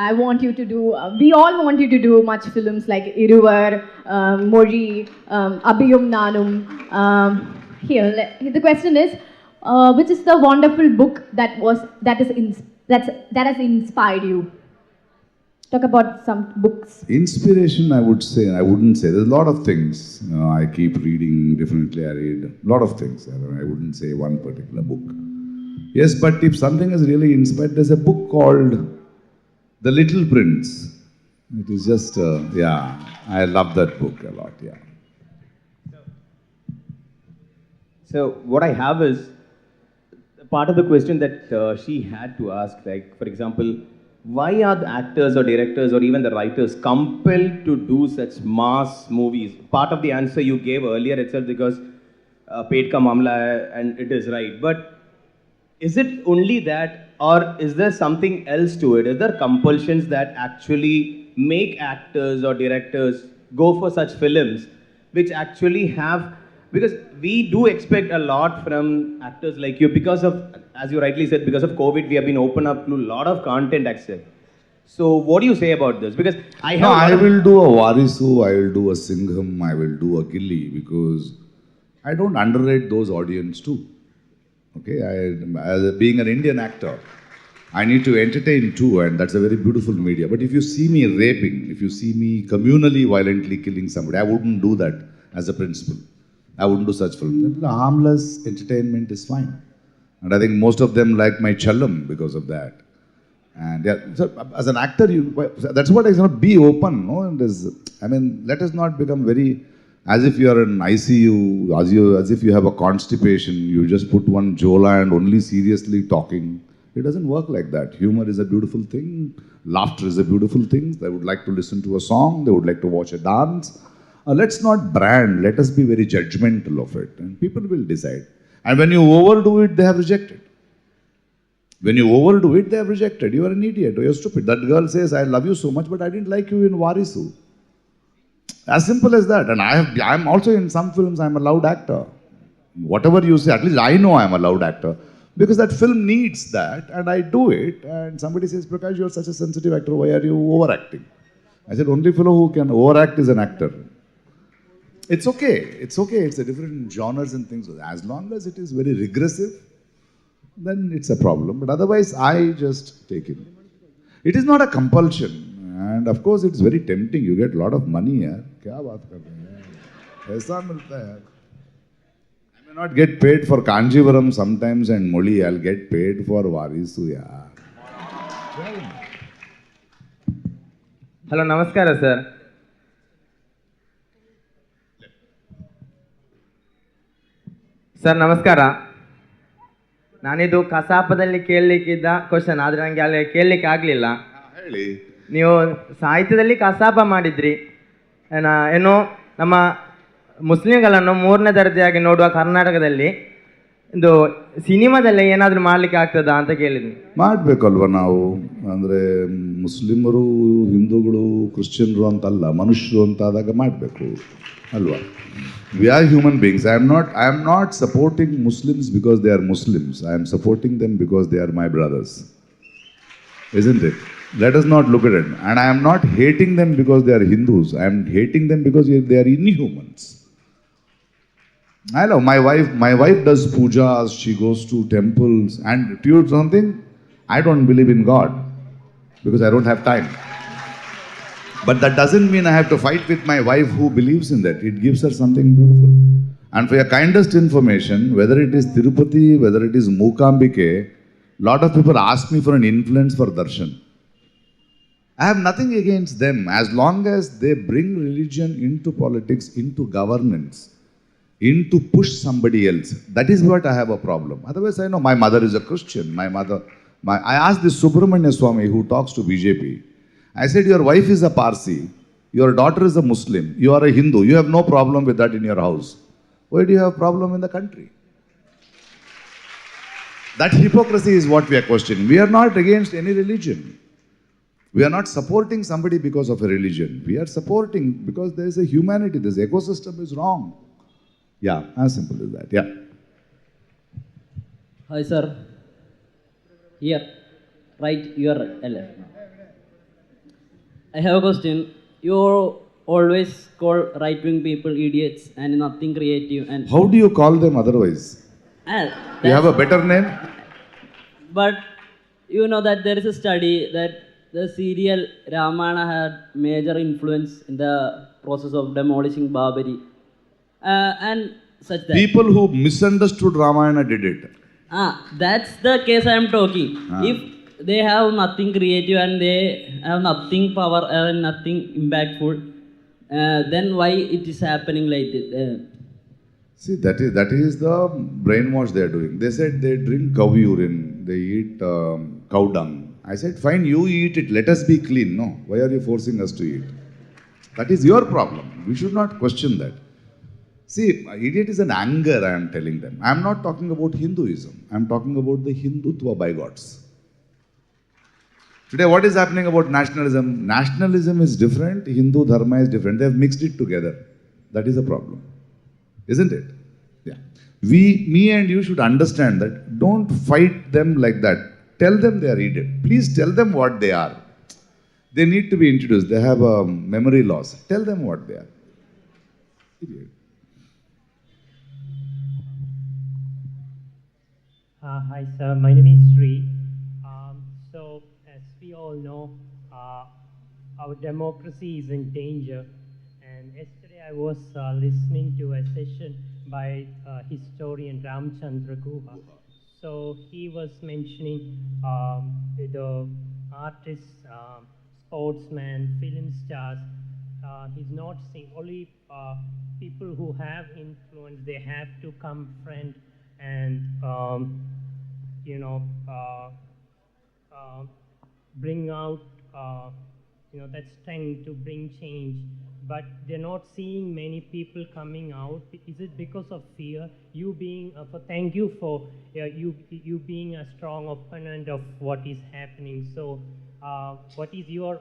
I want you to do, we all want you to do much films like Iruvar, Mori, Abhiyum Nanum. Here, the question is, which is the wonderful book that has inspired you? Talk about some books. Inspiration, I wouldn't say. There's a lot of things. I keep reading differently. I read a lot of things. I wouldn't say one particular book. Yes, but if something is really inspired, there's a book called The Little Prince. It is just, I love that book a lot, So what I have is part of the question that she had to ask, like, for example, why are the actors or directors or even the writers compelled to do such mass movies? Part of the answer you gave earlier itself, because Pet Ka Mamla hai, and it is right. But is it only that, or is there something else to it? Is there compulsions that actually make actors or directors go for such films which actually have, because we do expect a lot from actors like you because of, as you rightly said, because of COVID, we have been open up to a lot of content access. So what do you say about this? Because I will do a Varisu, I will do a Singham, I will do a Gilli, because I don't underrate those audience too. Okay, as being an Indian actor, I need to entertain too, and that's a very beautiful media. But if you see me raping, if you see me communally violently killing somebody, I wouldn't do that as a principle. I wouldn't do such films. The harmless entertainment is fine. And I think most of them like my Challam because of that. And so as an actor, that's what I say, be open. No? And let us not become very, as if you are in ICU, as if you have a constipation, you just put one Jola and only seriously talking. It doesn't work like that. Humor is a beautiful thing. Laughter is a beautiful thing. They would like to listen to a song. They would like to watch a dance. Let's not brand. Let us be very judgmental of it. And people will decide. And when you overdo it, they have rejected. When you overdo it, they have rejected. You are an idiot or you're stupid. That girl says, I love you so much, but I didn't like you in Varisu. As simple as that. And I'm also in some films, I'm a loud actor. Whatever you say, at least I know I'm a loud actor. Because that film needs that, and I do it. And somebody says, Prakash, you're such a sensitive actor, why are you overacting? I said, only fellow who can overact is an actor. It's okay. It's a different genres and things. As long as it is very regressive, then it's a problem. But otherwise, I just take it. It is not a compulsion. And of course, it's very tempting. You get a lot of money here. Kya baat kar rahe hain? Paisa milta hai. I may not get paid for Kanjivaram sometimes and Moli. I'll get paid for Varisu. Hello, namaskara, sir. Sir ನಮಸ್ಕಾರ. ನಾನಿದು ಕಸಾಪದಲ್ಲಿ ಕೇಳಲಿಕ್ಕಿದ್ದ question, ಆದರೆ ನನಗೆ ಅಲ್ಲಿ ಕೇಳಲಿಕ್ಕೆ ಆಗಲಿಲ್ಲ. ಹೇಳಿ. ನೀವು ಸಾಹಿತ್ಯದಲ್ಲಿ ಕಸಾಪ ಮಾಡಿದ್ರಿ, ಏನು ನಮ್ಮ ಮುಸ್ಲಿಂಗಳನ್ನು 3ನೇ ದರ್ಜೆಯಾಗಿ ನೋಡುವ ಕರ್ನಾಟಕದಲ್ಲಿ ಇದು ಸಿನಿಮಾದಲ್ಲಿ ಏನಾದರೂ ಮಾಡಲಿಕ್ಕೆ ಆಗ್ತದಾ ಅಂತ ಕೇಳಿದ್ವಿ. ಮಾಡಬೇಕಲ್ವ ನಾವು, ಅಂದರೆ ಮುಸ್ಲಿಮರು, ಹಿಂದೂಗಳು, ಕ್ರಿಶ್ಚಿಯನ್ರು ಅಂತಲ್ಲ, ಮನುಷ್ಯರು ಅಂತಾದಾಗ ಮಾಡಬೇಕು ಅಲ್ವಾ. We are human beings. I am not supporting Muslims because they are Muslims. I am supporting them because they are my brothers. Isn't it? Let us not look at it. And I am not hating them because they are Hindus. I am hating them because they are inhumans. I know my wife does pujas, she goes to temples, and to you something, I don't believe in God because I don't have time. But that doesn't mean I have to fight with my wife who believes in that. It gives her something beautiful. And for your kindest information, whether it is Tirupati, whether it is Mookambike, lot of people ask me for an influence for darshan. I have nothing against them as long as they bring religion into politics, into governance, into push somebody else. That is what I have a problem. Otherwise, I know my mother is a Christian. I asked this Subramanya Swami who talks to BJP. I said, your wife is a Parsi, your daughter is a Muslim, you are a Hindu, you have no problem with that in your house. Why do you have a problem in the country? That hypocrisy is what we are questioning. We are not against any religion. We are not supporting somebody because of a religion. We are supporting because there is a humanity, this ecosystem is wrong. Yeah, as simple as that. Yeah. Hi, sir. Here, right, you are LF. I have a question. You always call right-wing people idiots and nothing creative. And How do you call them otherwise? You have a better name? But you know that there is a study that the serial Ramayana had major influence in the process of demolishing Babari. And such that. People who misunderstood Ramayana did it. That's the case I am talking. If they have nothing creative and they have nothing power and nothing impactful, then why it is happening like this? See, that is the brainwash they are doing. They said they drink cow urine, they eat cow dung. I said, fine, you eat it, let us be clean. No, why are you forcing us to eat? That is your problem. We should not question that. See, idiot is an anger, I am telling them. I am not talking about Hinduism. I am talking about the Hindutva bigots. Today, what is happening about nationalism? Nationalism is different, Hindu dharma is different. They have mixed it together. That is a problem. Isn't it? Yeah. Me and you should understand that. Don't fight them like that. Tell them they are idiot. Please tell them what they are. They need to be introduced. They have a memory loss. Tell them what they are. Idiot. Hi, sir. My name is Sri. So, as we all know, our democracy is in danger. And yesterday I was listening to a session by historian Ramchandra Guha. So he was mentioning the artists, sportsmen, film stars. He's not saying only people who have influence, they have to confront and bring out that strength to bring change, but they're not seeing many people coming out. Is it because of fear? You being thank you for you being a strong opponent of what is happening. So what is your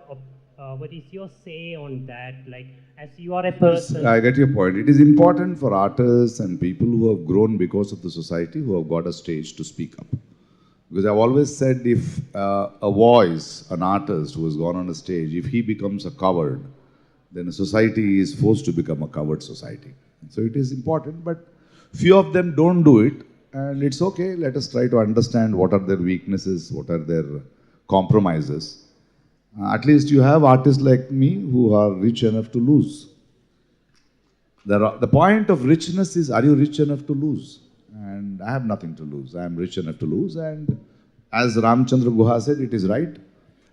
say on that? Like, as you are a person. I get your point. It is important for artists and people who have grown because of the society, who have got a stage to speak up. Because I've always said, if a voice, an artist who has gone on a stage, if he becomes a coward, then a society is forced to become a coward society. So it is important, but few of them don't do it, and it's okay. Let us try to understand what are their weaknesses, what are their compromises. At least you have artists like me who are rich enough to lose. The point of richness is, are you rich enough to lose? And I have nothing to lose. I am rich enough to lose. And as Ramchandra Guha said, it is right.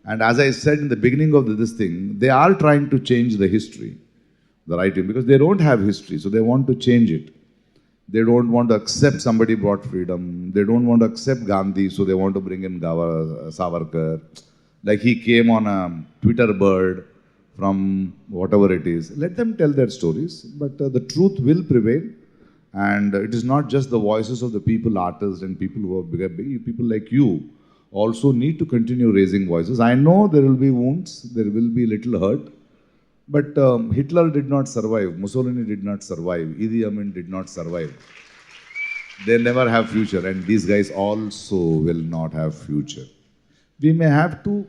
And as I said in the beginning of this thing, they are trying to change the history, the right way, because they don't have history, so they want to change it. They don't want to accept somebody brought freedom. They don't want to accept Gandhi, so they want to bring in Savarkar. Like he came on a Twitter bird from whatever it is. Let them tell their stories, but the truth will prevail. And it is not just the voices of the people, artists and people who are bigger, people like you also need to continue raising voices. I know there will be wounds, there will be little hurt, but Hitler did not survive, Mussolini did not survive, Idi Amin did not survive. They never have future, and these guys also will not have future. We may have to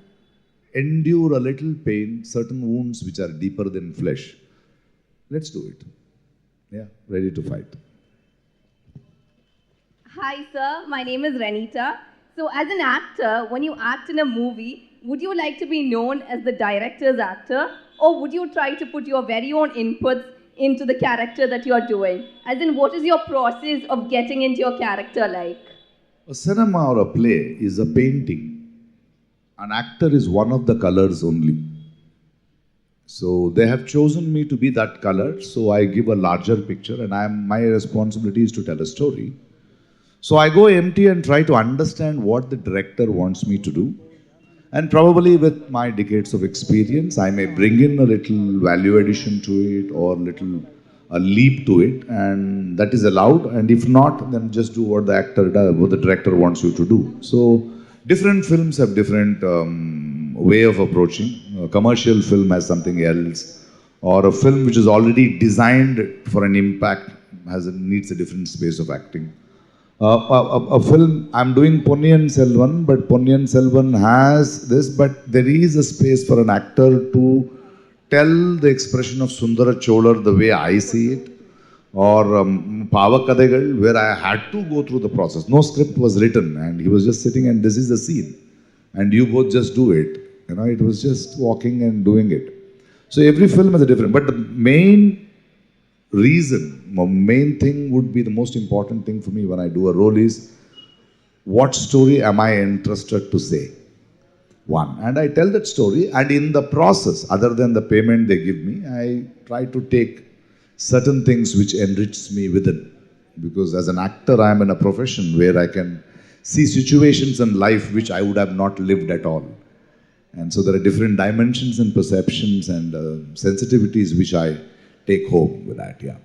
endure a little pain, certain wounds which are deeper than flesh. Let's do it. Yeah, ready to fight. Hi, sir. My name is Renita. So, as an actor, when you act in a movie, would you like to be known as the director's actor, or would you try to put your very own inputs into the character that you're doing? As in, what is your process of getting into your character like? A cinema or a play is a painting. An actor is one of the colors only. So they have chosen me to be that color, so I give a larger picture, and my responsibility is to tell a story. So I go empty and try to understand what the director wants me to do. And probably with my decades of experience, I may bring in a little value addition to it or a leap to it, and that is allowed. And if not, then just do what the actor does, what the director wants you to do. So different films have different way of approaching. A commercial film has something else, or a film which is already designed for an impact needs a different space of acting. A film, I'm doing Ponniyin Selvan, but Ponniyin Selvan has this, but there is a space for an actor to tell the expression of Sundara Cholar the way I see it, or Pavakadegal, where I had to go through the process. No script was written, and he was just sitting, and this is the scene, and you both just do it. You know, it was just walking and doing it. So every film has a different, but the main thing would be the most important thing for me when I do a role is, what story am I interested to say? One. And I tell that story, and in the process, other than the payment they give me, I try to take certain things which enrich me within. Because as an actor, I am in a profession where I can see situations in life which I would have not lived at all. And so there are different dimensions and perceptions and sensitivities which I take home with that, yeah.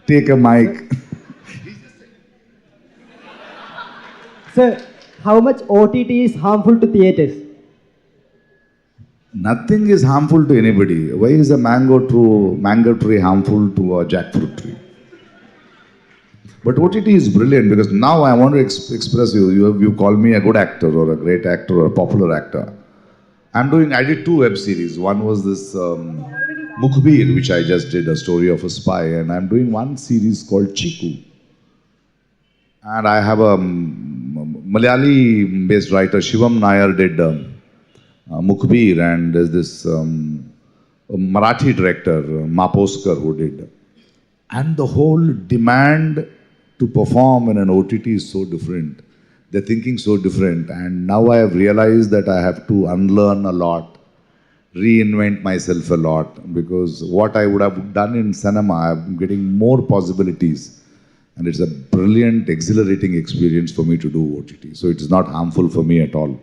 Take a mic. Sir, how much OTT is harmful to theatres? Nothing is harmful to anybody. Why is a mango tree harmful to a jackfruit tree? But OTT is brilliant because now I want to express you call me a good actor or a great actor or a popular actor. I did 2 web series. One was this Mukhbir, which I just did, a story of a spy, and I'm doing one series called Chiku. And I have a Malayali-based writer, Shivam Nair, did Mukhbir, and there's this Marathi director, Maposkar, who did. And the whole demand to perform in an OTT is so different. They're thinking so different. And now I have realized that I have to unlearn a lot, reinvent myself a lot, because what I would have done in cinema, I'm getting more possibilities. And it's a brilliant, exhilarating experience for me to do OTT. So it is not harmful for me at all.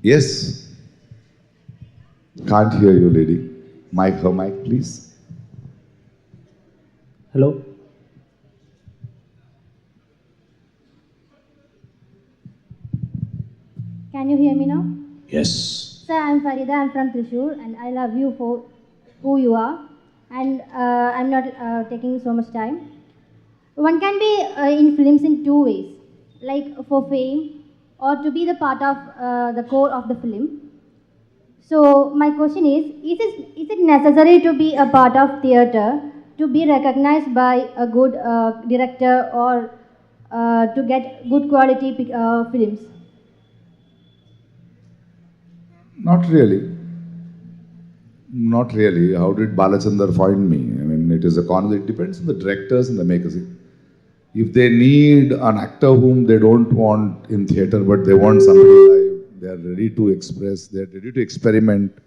Yes. Can't hear you, lady. Her mic, please. Hello. Can you hear me now? Yes. Sir, I'm Farida. I'm from Thrissur, and I love you for who you are. And I'm not taking so much time. One can be in films in 2 ways, like for fame or to be the part of the core of the film. So my question is it necessary to be a part of theatre to be recognized by a good director or to get good quality films? Not really. Not really. How did Balachandar find me? I mean, it is it depends on the directors and the makers. If they need an actor whom they don't want in theatre, but they want somebody live, they are ready to express, they are ready to experiment,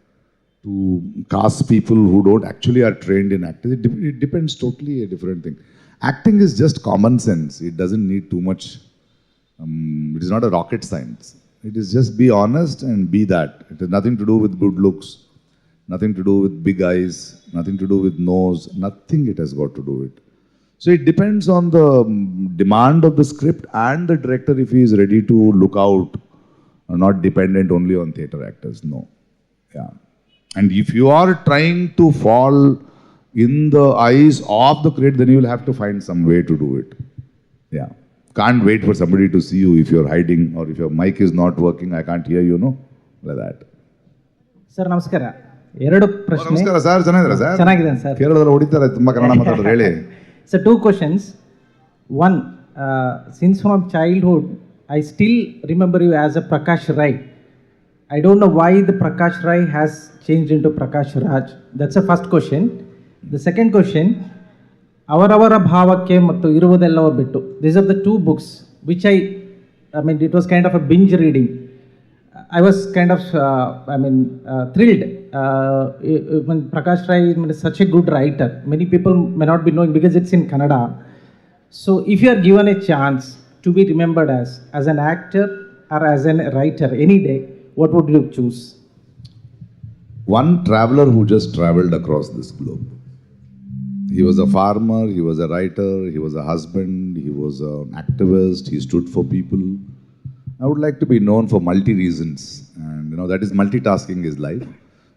to cast people who don't actually are trained in acting. It depends totally a different thing. Acting is just common sense. It doesn't need too much. It is not a rocket science. It is just be honest and be that. It has nothing to do with good looks, nothing to do with big eyes, nothing to do with nose, nothing it has got to do with. So it depends on the demand of the script and the director if he is ready to look out, not dependent only on theatre actors. No. Yeah. And if you are trying to fall in the eyes of the creator, then you will have to find some way to do it. Yeah. Can't wait for somebody to see you if you're hiding or if your mic is not working, I can't hear you, no? Like that. Sir ನಮಸ್ಕಾರ. ಎರಡು ಪ್ರಶ್ನೆ. ನಮಸ್ಕಾರ sir, ಚೆನ್ನಾಗಿದ್ದೀರಾ sir? ಚೆನ್ನಾಗಿದ್ದೇನೆ sir. ಕೇರಳದಲ್ಲಿ ಹೊಡಿತಾರೆ ತುಂಬ ಕನ್ನಡ ಮಾತಾಡೋರು, ಹೇಳಿ. So 2 questions. One, since from childhood, I still remember you as a Prakash Rai. I don't know why the Prakash Rai has changed into Prakash Raj. That's the first question. The second question, ಅವರವರ ಭಾವಕ್ಕೆ ಮತ್ತು ಇರುವುದೆಲ್ಲವ ಬಿಟ್ಟು. These are the 2 books which I mean, it was kind of a binge reading. I was kind of, thrilled. When Prakash Rai is such a good writer, many people may not be knowing because it's in Kannada. So, if you are given a chance to be remembered as an actor or as a writer any day, what would you choose? One traveler who just traveled across this globe. He was a farmer, he was a writer, he was a husband, he was an activist, he stood for people. I would like to be known for multi-reasons, and that is multitasking is life.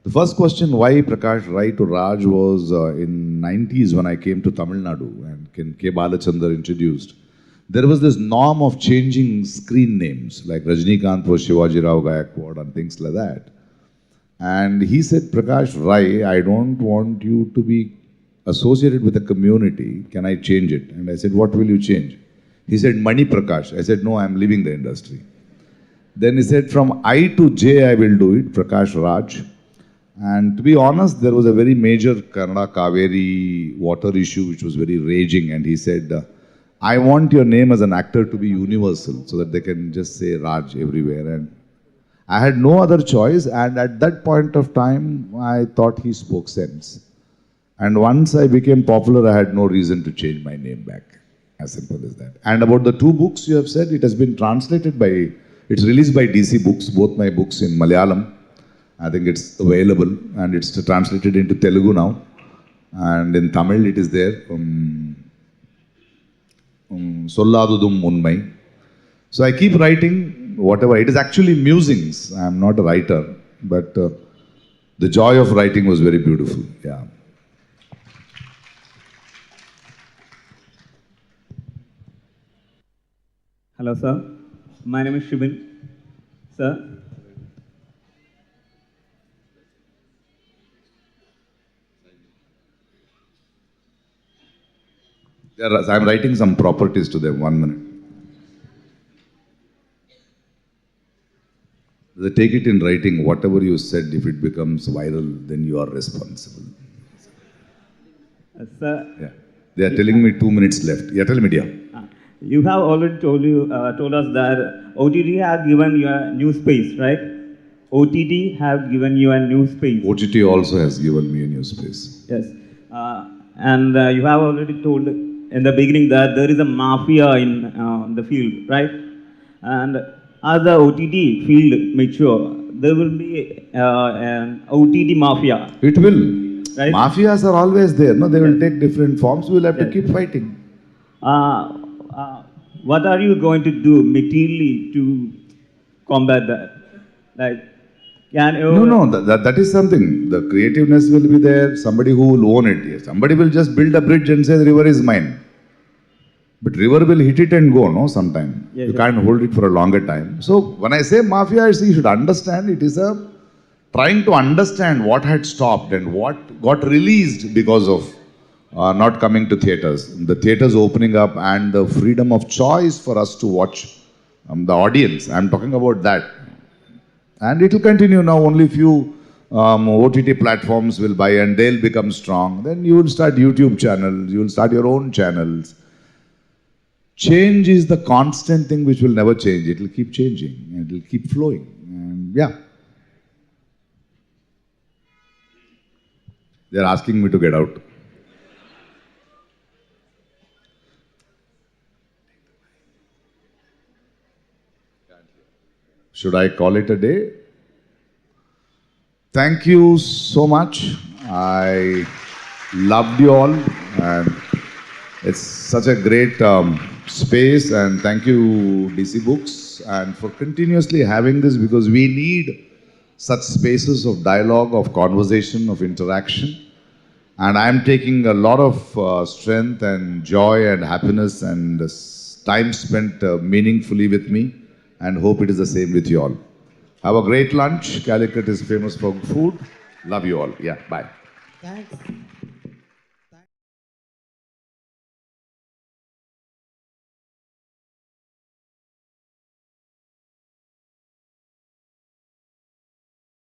The first question, why Prakash Rai to Raj, was in 90s when I came to Tamil Nadu and K. Balachandar introduced. There was this norm of changing screen names, like Rajinikanth was Shivaji Rao Gayakwad and things like that. And he said, Prakash Rai, I don't want you to be associated with a community. Can I change it? And I said, what will you change? He said, Mani Prakash. I said, no, I'm leaving the industry. Then he said, from I to J, I will do it, Prakash Raj. And to be honest, there was a very major Kannada Kaveri water issue which was very raging. And he said, I want your name as an actor to be universal so that they can just say Raj everywhere. And I had no other choice. And at that point of time, I thought he spoke sense. And once I became popular, I had no reason to change my name back. As simple as that. And about the 2 books you have said, it has been translated by, it's released by DC Books, both my books in Malayalam. I think it's available and it's translated into Telugu now. And in Tamil it is there. Solladudum Unmai. So I keep writing whatever. It is actually musings. I am not a writer. But the joy of writing was very beautiful. Yeah. Hello, sir. My name is Shubin. Sir. I'm writing some properties to them. 1 minute. They take it in writing. Whatever you said, if it becomes viral, then you are responsible. Sir. Yeah. They are telling me 2 minutes left. Yeah, tell me, dear. You have already told us that OTT have given you a new space, right? OTT have given you a new space. OTT also has given me a new space. Yes. And you have already told in the beginning that there is a mafia in the field, right? And as the OTT field mature, there will be an OTT mafia. It will. Right? Mafias are always there. No, they will take different forms. We will have to keep fighting. What are you going to do materially to combat that? Like, can you... No, that is something. The creativeness will be there. Somebody who will own it. Yes. Somebody will just build a bridge and say the river is mine. But river will hit it and go, no, sometime. Yes, you can't hold it for a longer time. So when I say mafia, you should understand it is trying to understand what had stopped and what got released because of not coming to theatres. The theatres opening up and the freedom of choice for us to watch the audience. I'm talking about that. And it will continue now. Only few OTT platforms will buy and they'll become strong. Then you will start YouTube channels. You will start your own channels. Change is the constant thing which will never change. It will keep changing and it will keep flowing. And yeah. They're asking me to get out. Should I call it a day? Thank you so much. I loved you all and it's such a great space, and thank you DC Books and for continuously having this, because we need such spaces of dialogue, of conversation, of interaction, and I am taking a lot of strength and joy and happiness and time spent meaningfully with me, and hope it is the same with you all. Have a great lunch. Calicut is famous for food. Love you all. Yeah, bye. Thanks.